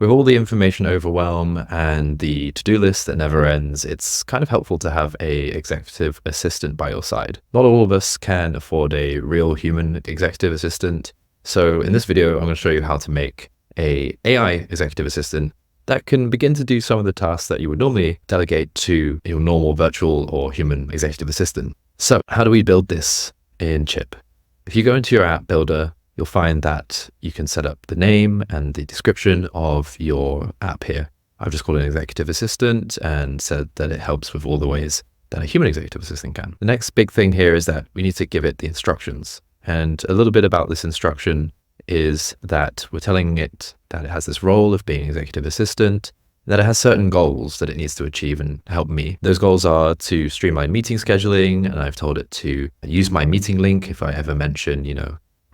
With all the information overwhelm and the to-do list that never ends, it's kind of helpful to have a executive assistant by your side. Not all of us can afford a real human executive assistant. So in this video, I'm going to show you how to make a AI executive assistant that can begin to do some of the tasks that you would normally delegate to your normal virtual or human executive assistant. So how do we build this in Chipp? If you go into your app builder, you'll find that you can set up the name and the description of your app here. I've just called it an executive assistant and said that it helps with all the ways that a human executive assistant can. The next big thing here is that we need to give it the instructions. And a little bit about this instruction is that we're telling it that it has this role of being executive assistant, that it has certain goals that it needs to achieve and help me. Those goals are to streamline meeting scheduling, and I've told it to use my meeting link if I ever mention,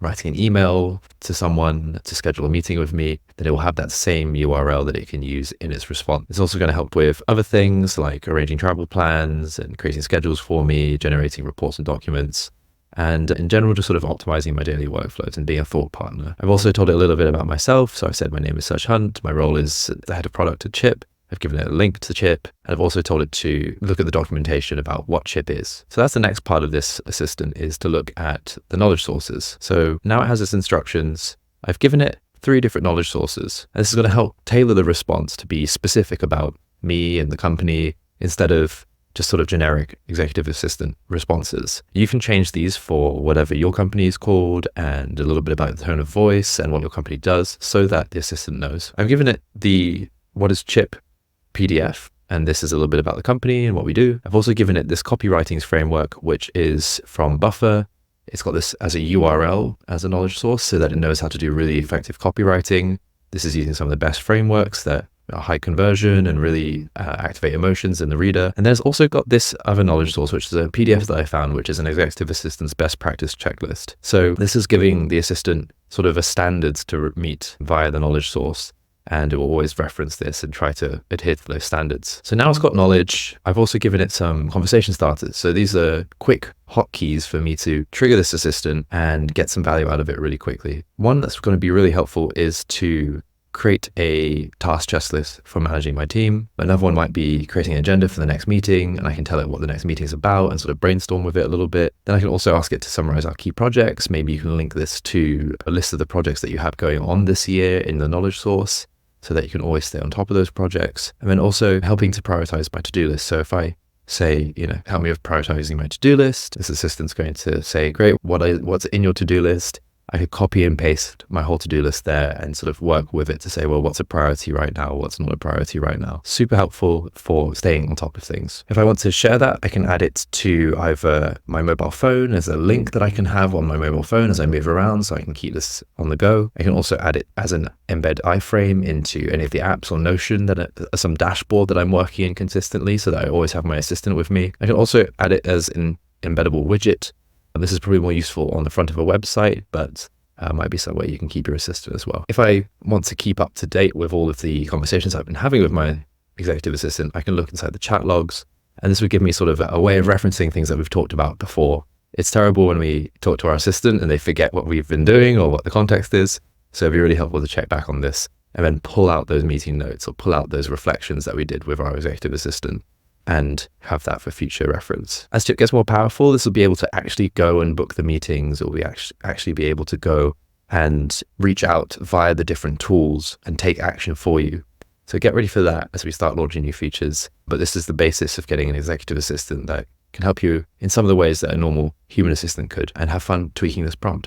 writing an email to someone to schedule a meeting with me, then it will have that same URL that it can use in its response. It's also going to help with other things like arranging travel plans and creating schedules for me, generating reports and documents, and in general, just sort of optimizing my daily workflows and being a thought partner. I've also told it a little bit about myself. So I said my name is Serge Hunt. My role is the head of product at Chipp. I've given it a link to Chipp, and I've also told it to look at the documentation about what Chipp is. So that's the next part of this assistant, is to look at the knowledge sources. So now it has its instructions. I've given it 3 different knowledge sources. And this is going to help tailor the response to be specific about me and the company instead of just sort of generic executive assistant responses. You can change these for whatever your company is called and a little bit about the tone of voice and what your company does so that the assistant knows. I've given it the what is Chipp PDF, and this is a little bit about the company and what we do. I've also given it this copywriting framework, which is from Buffer. It's got this as a URL as a knowledge source so that it knows how to do really effective copywriting. This is using some of the best frameworks that are high conversion and really activate emotions in the reader. And there's also got this other knowledge source, which is a PDF that I found, which is an executive assistant's best practice checklist. So this is giving the assistant sort of a standards to meet via the knowledge source. And it will always reference this and try to adhere to those standards. So now it's got knowledge. I've also given it some conversation starters. So these are quick hotkeys for me to trigger this assistant and get some value out of it really quickly. One that's going to be really helpful is to create a task checklist for managing my team. Another one might be creating an agenda for the next meeting, and I can tell it what the next meeting is about and sort of brainstorm with it a little bit. Then I can also ask it to summarize our key projects. Maybe you can link this to a list of the projects that you have going on this year in the knowledge source, so that you can always stay on top of those projects. And then also helping to prioritize my to-do list. So if I say, help me with prioritizing my to-do list, this assistant's going to say, great, what's in your to-do list? I could copy and paste my whole to-do list there and sort of work with it to say, well, what's a priority right now? What's not a priority right now? Super helpful for staying on top of things. If I want to share that, I can add it to either my mobile phone as a link that I can have on my mobile phone as I move around, so I can keep this on the go. I can also add it as an embed iframe into any of the apps or Notion that are some dashboard that I'm working in consistently so that I always have my assistant with me. I can also add it as an embeddable widget. This is probably more useful on the front of a website, but might be some way you can keep your assistant as well. If I want to keep up to date with all of the conversations I've been having with my executive assistant, I can look inside the chat logs, and this would give me sort of a way of referencing things that we've talked about before. It's terrible when we talk to our assistant and they forget what we've been doing or what the context is. So it'd be really helpful to check back on this and then pull out those meeting notes or pull out those reflections that we did with our executive assistant and have that for future reference. As Chipp gets more powerful, this will be able to actually go and book the meetings, or we actually be able to go and reach out via the different tools and take action for you. So get ready for that as we start launching new features. But this is the basis of getting an executive assistant that can help you in some of the ways that a normal human assistant could, and have fun tweaking this prompt.